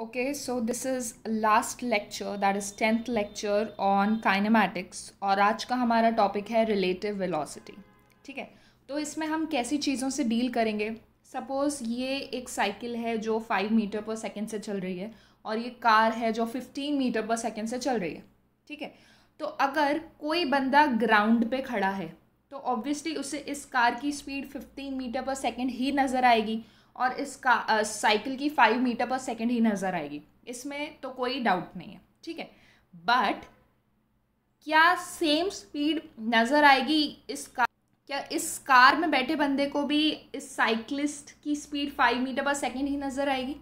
Okay, so this is last lecture, that is 10th lecture on kinematics और आज का हमारा टॉपिक है रिलेटिव वेलोसिटी। ठीक है, तो इसमें हम कैसी चीज़ों से डील करेंगे। सपोज़ ये एक साइकिल है जो 5 मीटर पर सेकेंड से चल रही है और ये कार है जो 15 मीटर पर सेकेंड से चल रही है। ठीक है, तो अगर कोई बंदा ग्राउंड पे खड़ा है तो ऑब्वियसली उसे इस कार की स्पीड 15 मीटर पर सेकेंड ही नज़र आएगी और इस साइकिल की 5 मीटर पर सेकेंड ही नज़र आएगी, इसमें तो कोई डाउट नहीं है। ठीक है, बट क्या सेम स्पीड नज़र आएगी क्या इस कार में बैठे बंदे को भी इस साइकिलिस्ट की स्पीड 5 मीटर पर सेकेंड ही नज़र आएगी,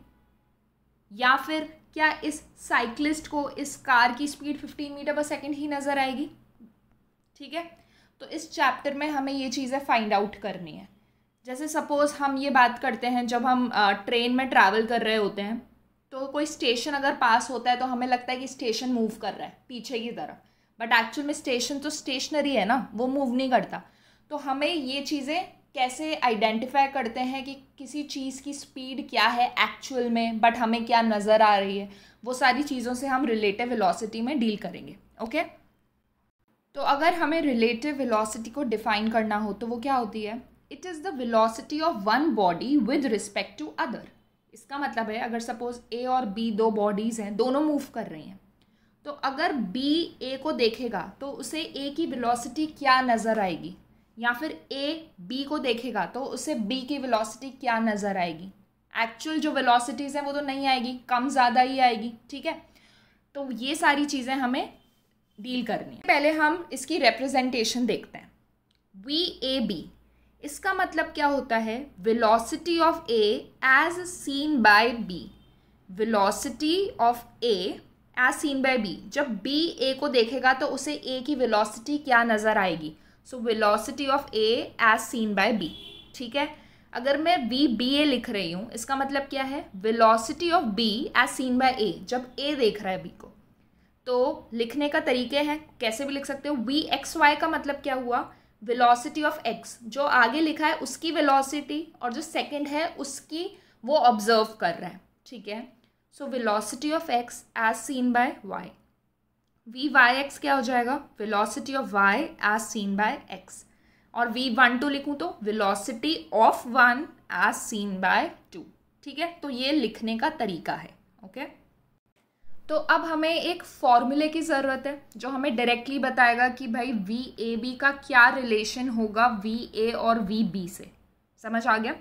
या फिर क्या इस साइकिलिस्ट को इस कार की स्पीड 15 मीटर पर सेकेंड ही नज़र आएगी। ठीक है, तो इस चैप्टर में हमें ये चीज़ें फाइंड आउट करनी है। जैसे सपोज़ हम ये बात करते हैं, जब हम ट्रेन में ट्रैवल कर रहे होते हैं तो कोई स्टेशन अगर पास होता है तो हमें लगता है कि स्टेशन मूव कर रहा है पीछे की तरफ, बट एक्चुअल में स्टेशन तो स्टेशनरी है ना, वो मूव नहीं करता। तो हमें ये चीज़ें कैसे आइडेंटिफाई करते हैं कि किसी चीज़ की स्पीड क्या है एक्चुअल में, बट हमें क्या नज़र आ रही है, वो सारी चीज़ों से हम रिलेटिव वेलोसिटी में डील करेंगे। ओके, तो अगर हमें रिलेटिव वेलोसिटी को डिफाइन करना हो तो वो क्या होती है, it is the velocity of one body with respect to other. इसका मतलब है अगर सपोज ए और बी दो बॉडीज़ हैं, दोनों मूव कर रही हैं, तो अगर बी ए को देखेगा तो उसे ए की वेलोसिटी क्या नज़र आएगी, या फिर ए बी को देखेगा तो उसे बी की वेलोसिटी क्या नज़र आएगी। एक्चुअल जो वेलोसिटीज़ हैं वो तो नहीं आएगी, कम ज़्यादा ही आएगी। ठीक है, तो ये सारी चीज़ें हमें डील करनी है। पहले हम इसकी रिप्रेजेंटेशन देखते हैं। वी ए बी, इसका मतलब क्या होता है, velocity of A as seen by B. Velocity of A as seen by B, जब बी ए को देखेगा तो उसे ए की वेलोसिटी क्या नज़र आएगी। So velocity of A as seen by B. ठीक है, अगर मैं वी बी ए लिख रही हूँ, इसका मतलब क्या है, velocity of B as seen by A, जब ए देख रहा है बी को। तो लिखने का तरीके हैं, कैसे भी लिख सकते हो। वी एक्स वाई का मतलब क्या हुआ, वेलोसिटी ऑफ एक्स, जो आगे लिखा है उसकी वेलोसिटी और जो सेकंड है उसकी, वो ऑब्जर्व कर रहा है। ठीक है, so velocity of X as seen by Y. V Y X क्या हो जाएगा, velocity of Y as seen by X. और वी 1 2 लिखूँ तो velocity of 1 as seen by 2। ठीक है, तो ये लिखने का तरीका है। ओके, तो अब हमें एक फॉर्मूले की ज़रूरत है जो हमें डायरेक्टली बताएगा कि भाई वी ए बी का क्या रिलेशन होगा वी ए और वी बी से। समझ आ गया?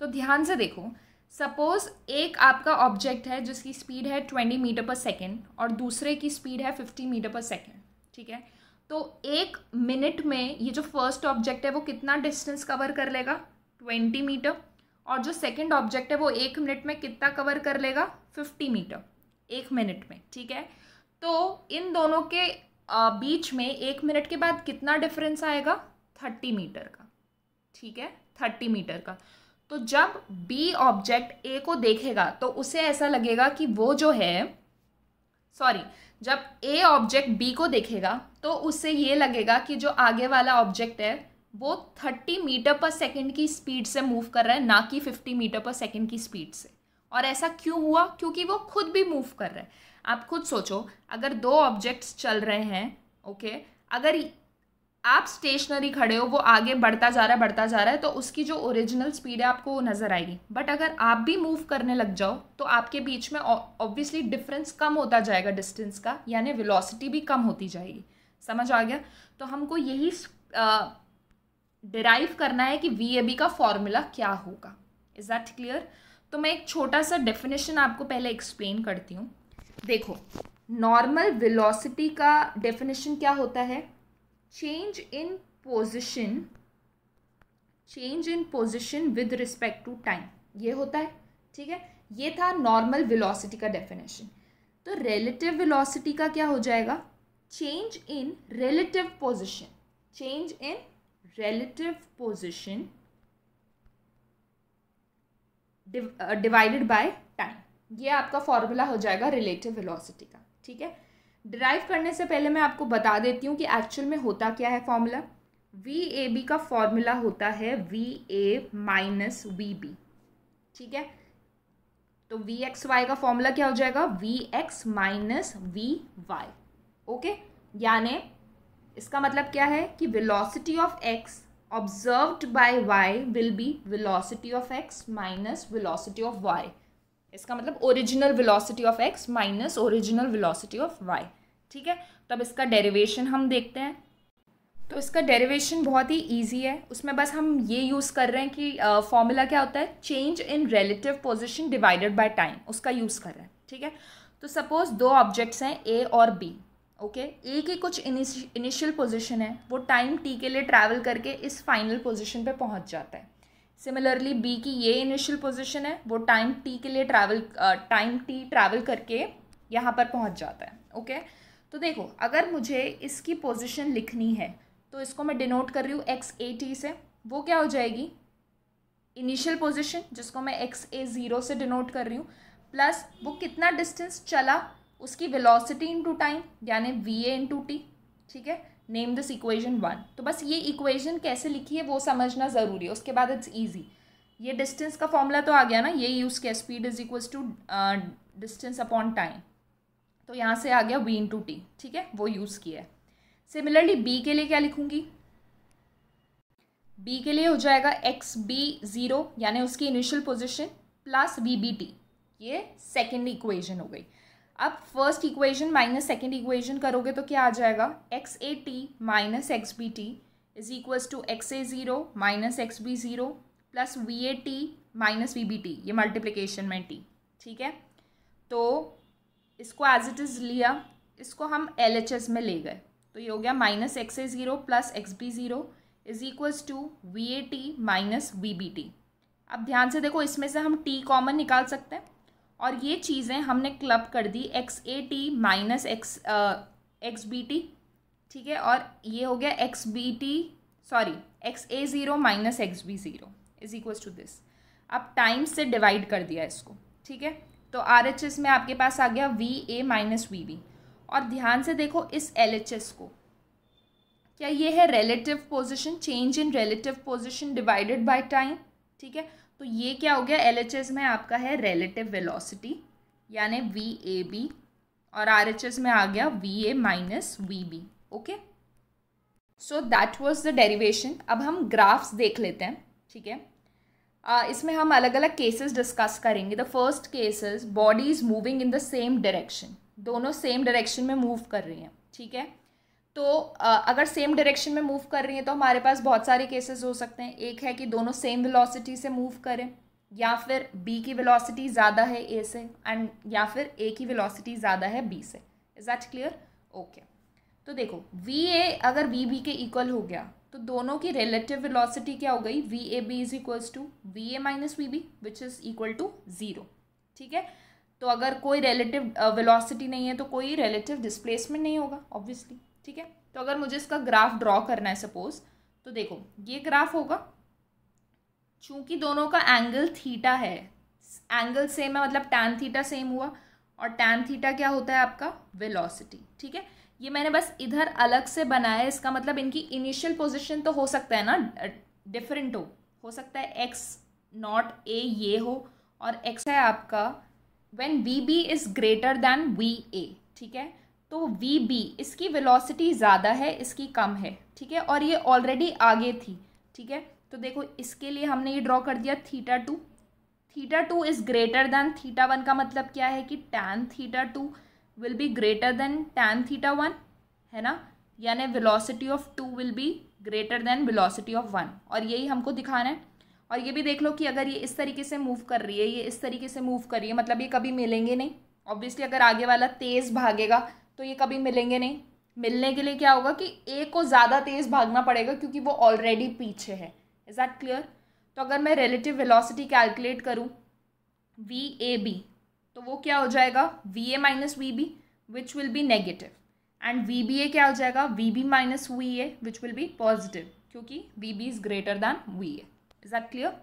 तो ध्यान से देखो, सपोज़ एक आपका ऑब्जेक्ट है जिसकी स्पीड है 20 मीटर पर सेकेंड और दूसरे की स्पीड है 50 मीटर पर सेकेंड। ठीक है, तो 1 मिनट में ये जो फर्स्ट ऑब्जेक्ट है वो कितना डिस्टेंस कवर कर लेगा, 20 मीटर, और जो सेकेंड ऑब्जेक्ट है वो 1 मिनट में कितना कवर कर लेगा, 50 मीटर 1 मिनट में। ठीक है, तो इन दोनों के बीच में 1 मिनट के बाद कितना डिफरेंस आएगा, 30 मीटर का। ठीक है, 30 मीटर का। तो जब बी ऑब्जेक्ट ए को देखेगा तो उसे ऐसा लगेगा कि वो जो है, सॉरी, जब ए ऑब्जेक्ट बी को देखेगा तो उससे ये लगेगा कि जो आगे वाला ऑब्जेक्ट है वो 30 मीटर पर सेकेंड की स्पीड से मूव कर रहा है, ना कि 50 मीटर पर सेकेंड की स्पीड से। और ऐसा क्यों हुआ, क्योंकि वो खुद भी मूव कर रहे हैं। आप खुद सोचो, अगर दो ऑब्जेक्ट्स चल रहे हैं, ओके, अगर आप स्टेशनरी खड़े हो, वो आगे बढ़ता जा रहा है तो उसकी जो ओरिजिनल स्पीड है आपको वो नज़र आएगी। बट अगर आप भी मूव करने लग जाओ तो आपके बीच में ऑब्वियसली डिफरेंस कम होता जाएगा डिस्टेंस का, यानी वेलोसिटी भी कम होती जाएगी। समझ आ गया? तो हमको यही डिराइव करना है कि वी ए बी का फॉर्मूला क्या होगा। Is that clear? तो मैं एक छोटा सा डेफिनेशन आपको पहले एक्सप्लेन करती हूँ। देखो, नॉर्मल वेलोसिटी का डेफिनेशन क्या होता है, change in position with respect to time, ये होता है। ठीक है, ये था नॉर्मल वेलोसिटी का डेफिनेशन। तो रिलेटिव वेलोसिटी का क्या हो जाएगा, change in relative position divided by time. ये आपका फॉर्मूला हो जाएगा रिलेटिव वेलोसिटी का। ठीक है, डिराइव करने से पहले मैं आपको बता देती हूँ कि एक्चुअल में होता क्या है फॉर्मूला। वी ए बी का फॉर्मूला होता है V A minus V B. ठीक है, तो वी एक्स वाई का फॉर्मूला क्या हो जाएगा, V X minus V Y. Okay, यानी इसका मतलब क्या है कि velocity of X observed by Y will be velocity of X minus velocity of Y. इसका मतलब original velocity of X minus original velocity of Y. ठीक है, तो अब इसका डेरिवेशन हम देखते हैं। तो इसका डेरिवेशन बहुत ही इजी है, उसमें बस हम ये यूज़ कर रहे हैं कि फॉर्मूला क्या होता है, change in relative position divided by time, उसका यूज़ कर रहे हैं। ठीक है, तो सपोज दो ऑब्जेक्ट्स हैं ए और बी। ओके, ए की कुछ इनिशियल पोजीशन है, वो टाइम टी के लिए ट्रैवल करके इस फाइनल पोजीशन पे पहुंच जाता है। सिमिलरली बी की ये इनिशियल पोजीशन है, वो टाइम टी के लिए टाइम टी ट्रैवल करके यहाँ पर पहुँच जाता है। ओके, तो देखो अगर मुझे इसकी पोजीशन लिखनी है तो इसको मैं डिनोट कर रही हूँ एक्स ए टी से। वो क्या हो जाएगी, इनिशियल पोजीशन जिसको मैं एक्स ए ज़ीरो से डिनोट कर रही हूँ, प्लस वो कितना डिस्टेंस चला उसकी वेलोसिटी इनटू टाइम, यानी वी ए इंटू टी। ठीक है, नेम दिस इक्वेशन 1। तो बस ये इक्वेशन कैसे लिखी है वो समझना ज़रूरी है, उसके बाद इट्स ईजी। ये डिस्टेंस का फॉर्मूला तो आ गया ना, ये यूज़ किया, speed is equals to distance upon time, तो यहाँ से आ गया वी इंटू टी। ठीक है, वो यूज़ किया है। सिमिलरली बी के लिए क्या लिखूंगी, बी के लिए हो जाएगा एक्स बी ज़ीरो यानी उसकी initial position plus V B T, ये सेकेंड इक्वेशन हो गई। अब first equation minus second equation करोगे तो क्या आ जाएगा, X A T minus X B T is equals to X A zero minus X B zero plus V A T minus V B T, ये multiplication में T. ठीक है, तो इसको एज इट इज़ लिया, इसको हम एल एच एस में ले गए, तो ये हो गया minus X A zero plus X B zero is equals to V A T minus V B T. अब ध्यान से देखो, इसमें से हम टी कॉमन निकाल सकते हैं और ये चीज़ें हमने क्लब कर दी X A T minus X B T. ठीक है, और ये हो गया X A zero minus X B zero is equals to this. अब टाइम से डिवाइड कर दिया इसको। ठीक है, तो आर एच एस में आपके पास आ गया V A minus V B. और ध्यान से देखो इस एल एच एस को, क्या ये है relative position, change in relative position divided by time. ठीक है, तो ये क्या हो गया, एल एच एस में आपका है रिलेटिव वेलोसिटी यानी वी ए बी, और आर एच एस में आ गया V A minus V B. Okay, so that was the derivation. अब हम ग्राफ्स देख लेते हैं। ठीक है, इसमें हम अलग अलग केसेस डिस्कस करेंगे। The first case is body is moving in the same direction, दोनों सेम डायरेक्शन में मूव कर रही हैं। ठीक है, तो अगर सेम डायरेक्शन में मूव कर रही हैं तो हमारे पास बहुत सारे केसेस हो सकते हैं। एक है कि दोनों सेम वेलोसिटी से मूव करें, या फिर बी की वेलोसिटी ज़्यादा है ए से एंड या फिर ए की वेलोसिटी ज़्यादा है बी से। Is that clear? ओके, तो देखो वी ए अगर वी बी के इक्वल हो गया तो दोनों की रिलेटिव वेलोसिटी क्या हो गई, V A B is equals to V A minus V B which is equal to zero. ठीक है, तो अगर कोई रिलेटिव वेलोसिटी नहीं है तो कोई रिलेटिव डिस्प्लेसमेंट नहीं होगा ऑब्वियसली। ठीक है, तो अगर मुझे इसका ग्राफ ड्रॉ करना है सपोज, तो देखो ये ग्राफ होगा, चूंकि दोनों का एंगल थीटा है, एंगल सेम है मतलब टैन थीटा सेम हुआ, और टैन थीटा क्या होता है आपका, वेलोसिटी। ठीक है, ये मैंने बस इधर अलग से बनाया है, इसका मतलब इनकी इनिशियल पोजीशन तो हो सकता है ना डिफरेंट हो सकता है एक्स नॉट ए ये हो और एक्स है आपका when V B is greater than V A. ठीक है, तो वी बी इसकी वेलोसिटी ज़्यादा है, इसकी कम है। ठीक है, और ये ऑलरेडी आगे थी। ठीक है, तो देखो इसके लिए हमने ये ड्रॉ कर दिया theta two. Theta two is greater than theta one का मतलब क्या है कि tan theta two will be greater than tan theta one, है ना, यानी velocity of two will be greater than velocity of one, और यही हमको दिखाना है। और ये भी देख लो कि अगर ये इस तरीके से मूव कर रही है, ये इस तरीके से मूव कर रही है, मतलब ये कभी मिलेंगे नहीं। ऑब्वियसली अगर आगे वाला तेज़ भागेगा तो ये कभी मिलेंगे नहीं। मिलने के लिए क्या होगा कि ए को ज़्यादा तेज़ भागना पड़ेगा क्योंकि वो ऑलरेडी पीछे है। Is that clear? तो अगर मैं रिलेटिव वेलोसिटी कैलकुलेट करूँ वी ए बी, तो वो क्या हो जाएगा, V A minus V B which will be negative, and V B A क्या हो जाएगा, V B minus V A which will be positive, क्योंकि V B is greater than V A. Is that clear?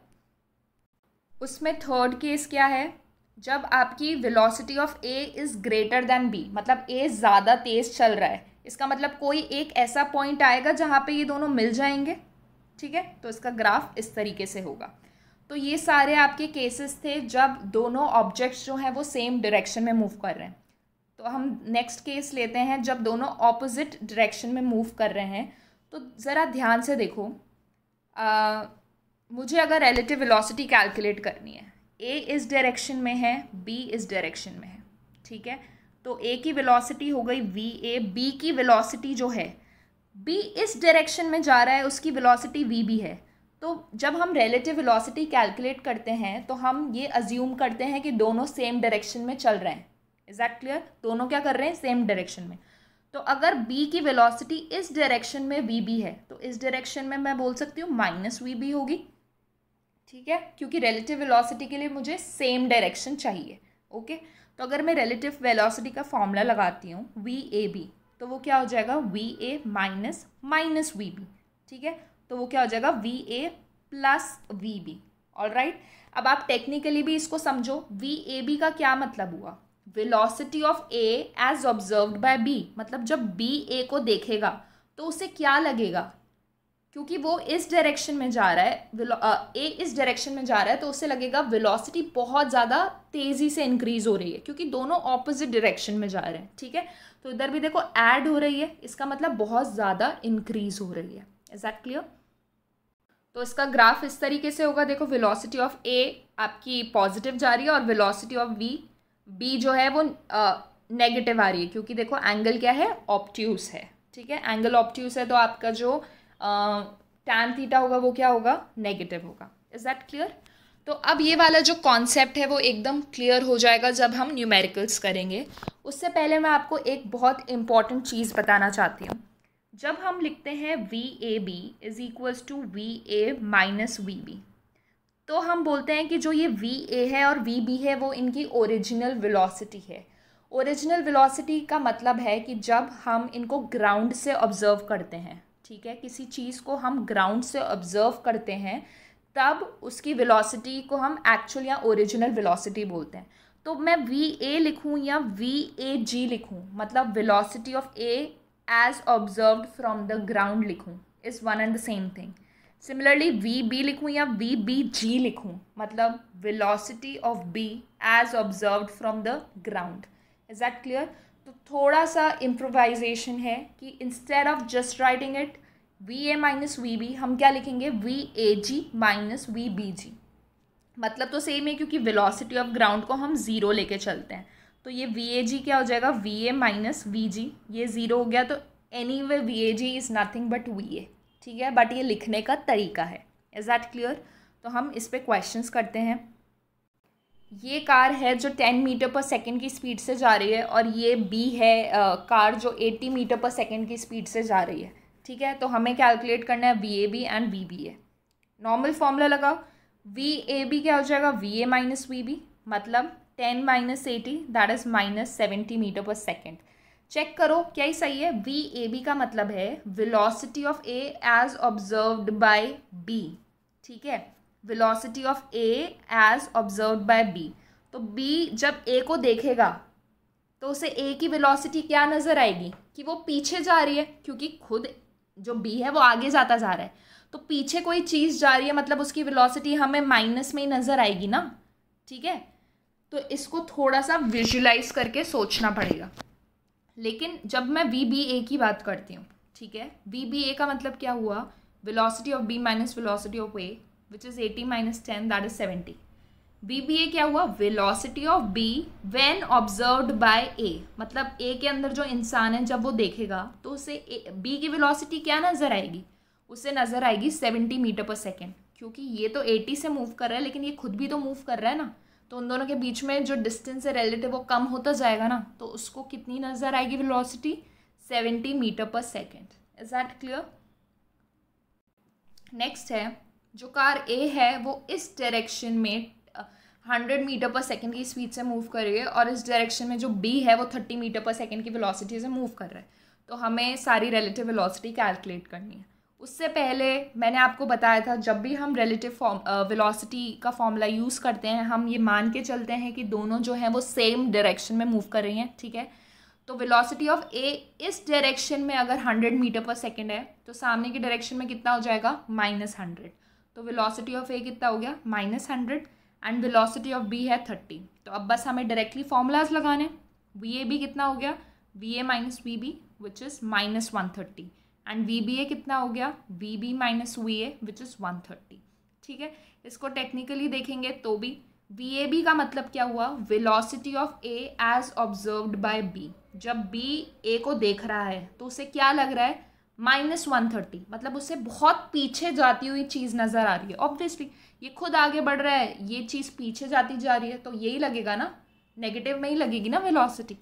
उसमें third case क्या है, जब आपकी velocity of A is greater than b, मतलब ए ज़्यादा तेज़ चल रहा है, इसका मतलब कोई एक ऐसा पॉइंट आएगा जहाँ पे ये दोनों मिल जाएंगे। ठीक है, तो इसका ग्राफ इस तरीके से होगा। तो ये सारे आपके केसेस थे जब दोनों ऑब्जेक्ट्स जो हैं वो सेम डायरेक्शन में मूव कर रहे हैं। तो हम नेक्स्ट केस लेते हैं जब दोनों ऑपोजिट डायरेक्शन में मूव कर रहे हैं। तो ज़रा ध्यान से देखो, मुझे अगर रिलेटिव वेलोसिटी कैलकुलेट करनी है, ए इस डायरेक्शन में है, बी इस डायरेक्शन में है, ठीक है। तो ए की वेलोसिटी हो गई वी ए, बी की वेलोसिटी जो है, बी इस डायरेक्शन में जा रहा है, उसकी वेलोसिटी वी बी है। तो जब हम रिलेटिव वेलोसिटी कैलकुलेट करते हैं तो हम ये अज्यूम करते हैं कि दोनों सेम डायरेक्शन में चल रहे हैं। Is that clear? दोनों क्या कर रहे हैं? सेम डायरेक्शन में। तो अगर b की वेलोसिटी इस डायरेक्शन में vb है तो इस डायरेक्शन में मैं बोल सकती हूँ माइनस vb होगी, ठीक है, क्योंकि रिलेटिव वेलोसिटी के लिए मुझे सेम डायरेक्शन चाहिए। ओके, तो अगर मैं रिलेटिव वेलोसिटी का फॉर्मूला लगाती हूँ VAB, तो वो क्या हो जाएगा? VA माइनस माइनस VB, ठीक है, तो वो क्या हो जाएगा? VA plus VB। ऑलराइट, अब आप टेक्निकली भी इसको समझो। VAB का क्या मतलब हुआ? Velocity of A as observed by B, मतलब जब बी ए को देखेगा तो उसे क्या लगेगा? क्योंकि वो इस डायरेक्शन में जा रहा है, ए इस डायरेक्शन में जा रहा है, तो उसे लगेगा वेलोसिटी बहुत ज़्यादा तेज़ी से इंक्रीज हो रही है, क्योंकि दोनों ऑपोजिट डायरेक्शन में जा रहे हैं, ठीक है। तो इधर भी देखो ऐड हो रही है, इसका मतलब बहुत ज़्यादा इंक्रीज हो रही है। Is that clear? तो इसका ग्राफ इस तरीके से होगा। देखो, वेलोसिटी ऑफ ए आपकी पॉजिटिव जा रही है और वेलोसिटी ऑफ बी जो है वो नेगेटिव आ रही है, क्योंकि देखो एंगल क्या है? ऑब्ट्यूस है, ठीक है। एंगल ऑब्ट्यूस है तो आपका जो टैन थीटा होगा वो क्या होगा? नेगेटिव होगा। Is that clear? तो अब ये वाला जो कॉन्सेप्ट है वो एकदम क्लियर हो जाएगा जब हम न्यूमेरिकल्स करेंगे। उससे पहले मैं आपको एक बहुत इंपॉर्टेंट चीज़ बताना चाहती हूँ। जब हम लिखते हैं VAB is equals to VA minus VB, तो हम बोलते हैं कि जो ये VA है और VB है वो इनकी ओरिजिनल वेलोसिटी है। ओरिजिनल वेलोसिटी का मतलब है कि जब हम इनको ग्राउंड से ऑब्जर्व करते हैं, ठीक है, किसी चीज़ को हम ग्राउंड से ऑब्जर्व करते हैं, तब उसकी वेलोसिटी को हम एक्चुअल या ओरिजिनल वेलोसिटी बोलते हैं। तो मैं VA लिखूँ या VAG लिखूँ, मतलब velocity of A as observed from the ground लिखूँ, is one and the same thing. Similarly VB लिखूँ या VBG लिखूँ, मतलब velocity of B as observed from the ground. Is that clear? तो थोड़ा सा इम्प्रोवाइजेशन है कि instead of just writing it VA minus VB, हम क्या लिखेंगे? VAG minus VBG। मतलब तो सेम है, क्योंकि वेलोसिटी ऑफ ग्राउंड को हम ज़ीरो लेके चलते हैं। तो ये VAG क्या हो जाएगा? VA माइनस VG, ये ज़ीरो हो गया, तो any way VAG is nothing but VA, ठीक है, बट ये लिखने का तरीका है। Is that clear? तो हम इस पे क्वेश्चंस करते हैं। ये कार है जो 10 मीटर पर सेकंड की स्पीड से जा रही है, और ये B है कार जो 80 मीटर पर सेकंड की स्पीड से जा रही है, ठीक है। तो हमें कैलकुलेट करना है VAB and VBA। Normal formula लगाओ। VAB क्या हो जाएगा? VA माइनस VB, मतलब 10 minus 80 that is minus 70 metre पर सेकेंड। चेक करो क्या ही सही है। VAB का मतलब है velocity of A as observed by B, ठीक है, velocity of A as observed by B। तो B जब A को देखेगा तो उसे A की वेलोसिटी क्या नज़र आएगी? कि वो पीछे जा रही है, क्योंकि खुद जो B है वो आगे जाता जा रहा है, तो पीछे कोई चीज़ जा रही है, मतलब उसकी वेलोसिटी हमें माइनस में ही नज़र आएगी ना, ठीक है। तो इसको थोड़ा सा विजुलाइज करके सोचना पड़ेगा। लेकिन जब मैं VBA की बात करती हूँ, ठीक है, VBA का मतलब क्या हुआ? Velocity of B minus velocity of A which is 80 minus 10 that is 70। VBA क्या हुआ? Velocity of B when observed bye A, मतलब A के अंदर जो इंसान है जब वो देखेगा तो उसे B की वेलोसिटी क्या नज़र आएगी? उसे नज़र आएगी 70 मीटर पर सेकेंड, क्योंकि ये तो 80 से मूव कर रहा है लेकिन ये खुद भी तो मूव कर रहा है ना, तो उन दोनों के बीच में जो डिस्टेंस है रिलेटिव वो कम होता जाएगा ना, तो उसको कितनी नज़र आएगी वेलोसिटी? 70 मीटर पर second. Is that clear? Next है, जो कार A है वो इस डायरेक्शन में 100 मीटर पर सेकेंड की स्पीड से मूव कर रही है, और इस डायरेक्शन में जो B है वो 30 मीटर पर सेकेंड की वेलोसिटी से मूव कर रहा है। तो हमें सारी रिलेटिव वेलोसिटी कैलकुलेट करनी है। उससे पहले मैंने आपको बताया था, जब भी हम रिलेटिव वेलोसिटी का फॉर्मूला यूज़ करते हैं, हम ये मान के चलते हैं कि दोनों जो हैं वो सेम डायरेक्शन में मूव कर रही हैं, ठीक है। तो वेलोसिटी ऑफ A इस डायरेक्शन में अगर 100 मीटर पर सेकेंड है तो सामने की डायरेक्शन में कितना हो जाएगा? -100। तो वेलोसिटी ऑफ ए कितना हो गया -100 एंड वेलोसिटी ऑफ बी है 30। तो अब बस हमें डायरेक्टली फॉर्मूलाज लगाने। वी ए बी कितना हो गया, V A minus V B which is -130 and V B A कितना हो गया, V B minus V A which is 130। ठीक है, इसको टेक्निकली देखेंगे तो भी वी ए बी का मतलब क्या हुआ, velocity of A as observed by B. जब बी ए को देख रहा है तो उसे क्या लग रहा है, -130, मतलब उससे बहुत पीछे जाती हुई चीज़ नज़र आ रही है। ऑब्वियसली ये खुद आगे बढ़ रहा है, ये चीज़ पीछे जाती जा रही है, तो यही लगेगा ना, नेगेटिव में ही लगेगी ना वेलोसिटी।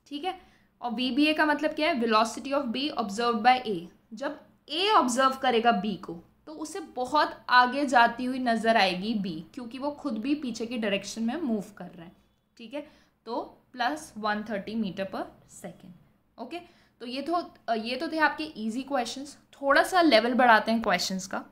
ठीक है, और वी बी ए का मतलब क्या है, velocity of B observed by A. जब ए ऑब्जर्व करेगा बी को तो उसे बहुत आगे जाती हुई नज़र आएगी बी, क्योंकि वो खुद भी पीछे की डायरेक्शन में मूव कर रहा है। ठीक है, तो +130 मीटर पर सेकेंड। ओके, तो ये तो थे आपके इजी क्वेश्चंस। थोड़ा सा लेवल बढ़ाते हैं क्वेश्चंस का।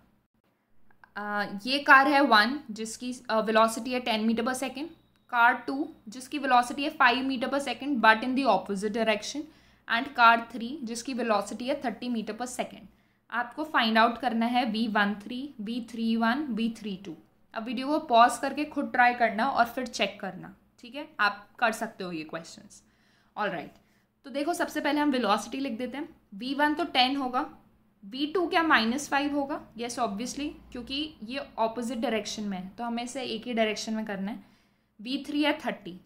ये कार है 1 जिसकी वेलोसिटी है 10 मीटर पर सेकेंड, कार 2 जिसकी वेलोसिटी है 5 मीटर पर second but in the opposite direction, and car 3 जिसकी वेलोसिटी है 30 मीटर पर सेकेंड। आपको फाइंड आउट करना है V13, V31, V32। अब वीडियो को पॉज करके खुद ट्राई करना और फिर चेक करना। ठीक है, आप कर सकते हो ये क्वेश्चंस। ऑलराइट, तो देखो सबसे पहले हम वेलोसिटी लिख देते हैं। V1 तो 10 होगा, V2 क्या -5 होगा, यस ऑब्वियसली, क्योंकि ये ऑपोजिट डायरेक्शन में है तो हमें इसे एक ही डायरेक्शन में करना है। V3 है 30।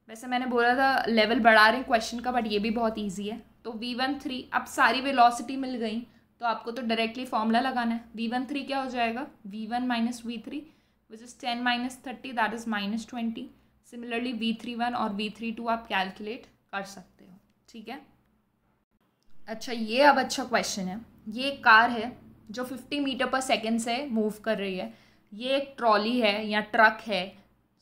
वैसे मैंने बोला था लेवल बढ़ा रहे हैं क्वेश्चन का, बट ये भी बहुत ईजी है। तो V13, अब सारी वेलोसिटी मिल गई तो आपको तो डायरेक्टली फॉर्मूला लगाना है। V13 क्या हो जाएगा, V1 minus V3 which is 10 minus 30 that is -20। Similarly V31 और V32 आप कैलकुलेट कर सकते हो। ठीक है, अच्छा ये अब अच्छा क्वेश्चन है। ये एक कार है जो 50 मीटर पर सेकेंड से मूव कर रही है। ये एक ट्रॉली है या ट्रक है,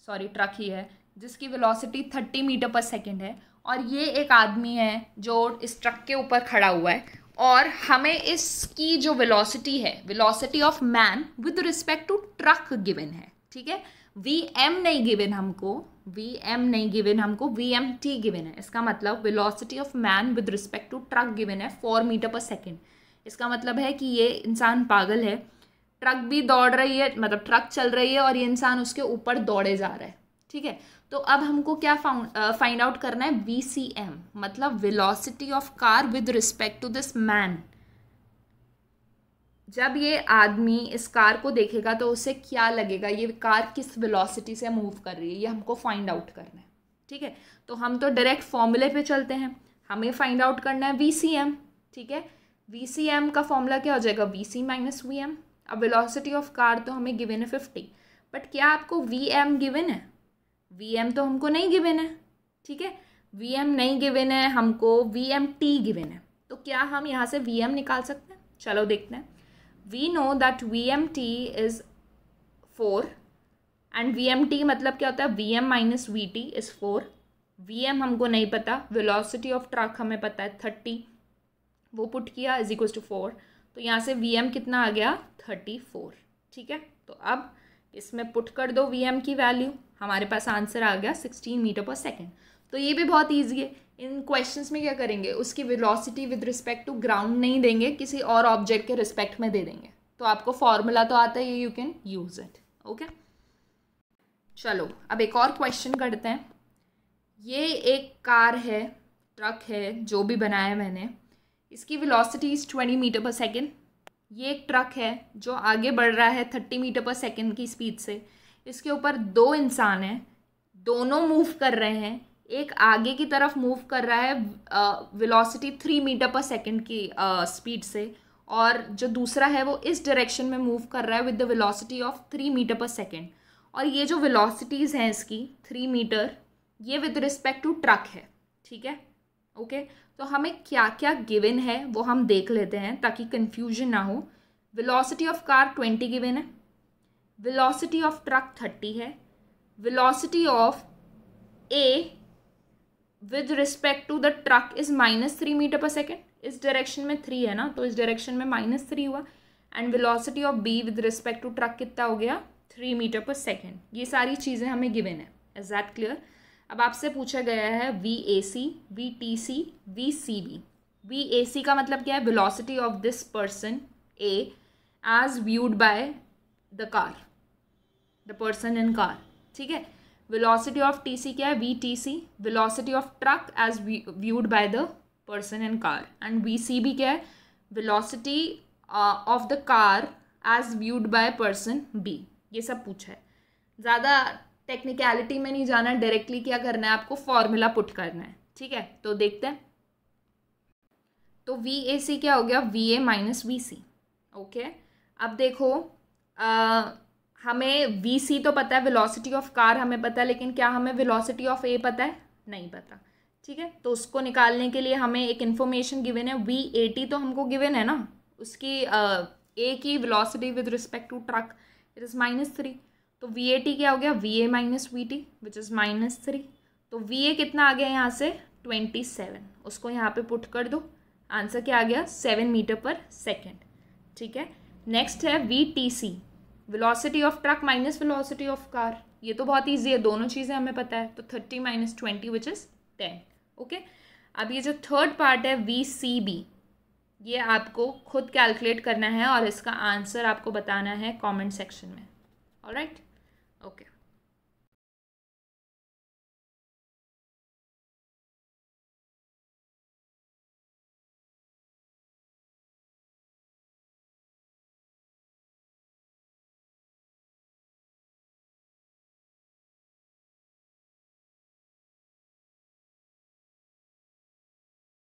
सॉरी ट्रक ही है, जिसकी वेलोसिटी 30 मीटर पर सेकेंड है, और ये एक आदमी है जो इस ट्रक के ऊपर खड़ा हुआ है, और हमें इसकी जो वेलोसिटी है, velocity of man with respect to truck given है। ठीक है, VM नहीं गिवन हमको, VM नहीं गिवन हमको, VMT गिवन है। इसका मतलब velocity of man with respect to truck given है 4 मीटर पर सेकेंड। इसका मतलब है कि ये इंसान पागल है, ट्रक भी दौड़ रही है, मतलब ट्रक चल रही है और ये इंसान उसके ऊपर दौड़े जा रहा है। ठीक है, तो अब हमको क्या फाइंड आउट करना है, VCM, मतलब velocity of car with respect to this man. जब ये आदमी इस कार को देखेगा तो उसे क्या लगेगा, ये कार किस वेलोसिटी से मूव कर रही है, ये हमको फाइंड आउट करना है। ठीक है, तो हम तो डायरेक्ट फॉर्मूले पे चलते हैं, हमें फाइंड आउट करना है VCM। ठीक है, VCM का फॉर्मूला क्या हो जाएगा, VC माइनस VM। अब वेलोसिटी ऑफ कार तो हमें गिवन है 50, बट क्या आपको VM गिवन है, VM तो हमको नहीं गिवन है। ठीक है, VM नहीं गिवन है हमको, VMT गिवन है। तो क्या हम यहाँ से VM निकाल सकते हैं, चलो देखते हैं। We know that VMT is 4 and VMT मतलब क्या होता है, VM minus VT is 4। VM हमको नहीं पता, वेलोसिटी ऑफ ट्रक हमें पता है 30, वो पुट किया इज इक्वल टू 4, तो यहाँ से VM कितना आ गया 34। ठीक है, तो अब इसमें पुट कर दो VM की वैल्यू, हमारे पास आंसर आ गया 16 मीटर पर सेकेंड। तो ये भी बहुत ईजी है। इन क्वेश्चंस में क्या करेंगे, उसकी velocity with respect to ground नहीं देंगे, किसी और ऑब्जेक्ट के रिस्पेक्ट में दे देंगे। तो आपको फॉर्मूला तो आता है, you can use it. Okay, चलो अब एक और क्वेश्चन करते हैं। ये एक कार है, ट्रक है, जो भी बनाया है मैंने, इसकी वेलोसिटी इज़ 20 मीटर पर सेकेंड। ये एक ट्रक है जो आगे बढ़ रहा है 30 मीटर पर सेकेंड की स्पीड से। इसके ऊपर 2 इंसान हैं, दोनों मूव कर रहे हैं। एक आगे की तरफ मूव कर रहा है वेलोसिटी 3 मीटर पर सेकेंड की स्पीड से, और जो दूसरा है वो इस डायरेक्शन में मूव कर रहा है with the velocity of 3 metre पर सेकेंड। और ये जो वेलोसिटीज़ हैं इसकी 3 मीटर, ये विद रिस्पेक्ट टू ट्रक है। ठीक है, ओके, तो हमें क्या क्या गिवन है वो हम देख लेते हैं ताकि कंफ्यूजन ना हो। वेलोसिटी ऑफ कार 20 गिवन है, वेलोसिटी ऑफ ट्रक 30 है, velocity of A with respect to the truck is -3 metre पर सेकेंड। इस डायरेक्शन में 3 है ना, तो इस डायरेक्शन में -3 हुआ। And velocity of B with respect to truck कितना हो गया, 3 मीटर पर सेकेंड। ये सारी चीज़ें हमें गिवन है। Is that clear? अब आपसे पूछा गया है VAC, VTC, VCB। VAC का मतलब क्या है, velocity of this person A as viewed by the car, the person in car, ठीक है। वेलोसिटी ऑफ टी सी क्या है, V T C, velocity of truck as viewed by the person in car, and V C भी क्या है, velocity of the car as viewed by person B. ये सब पूछा है, ज़्यादा टेक्निकलिटी में नहीं जाना, डायरेक्टली क्या करना है आपको, फॉर्मूला पुट करना है, ठीक है। तो देखते हैं, तो वी ए सी क्या हो गया, V A minus V C, okay. अब देखो हमें वी सी तो पता है, वेलोसिटी ऑफ कार हमें पता है, लेकिन क्या हमें वेलोसिटी ऑफ ए पता है, नहीं पता, ठीक है। तो उसको निकालने के लिए हमें एक इन्फॉर्मेशन गिवन है, वी ए टी तो हमको गिवन है ना, उसकी ए की velocity with respect to truck it is -3, तो वी ए टी क्या हो गया, V A minus V T which is -3, तो वी ए कितना आ गया यहाँ से 27, उसको यहाँ पे पुट कर दो, आंसर क्या आ गया 7 मीटर पर सेकेंड, ठीक है। नेक्स्ट है V T C, velocity of truck minus velocity of car, ये तो बहुत ईजी है, दोनों चीज़ें हमें पता है, तो 30 - 20 विच इज़ 10, ओके। अब ये जो थर्ड पार्ट है वी सी बी, ये आपको खुद कैलकुलेट करना है और इसका आंसर आपको बताना है कमेंट सेक्शन में, ऑलराइट, ओके।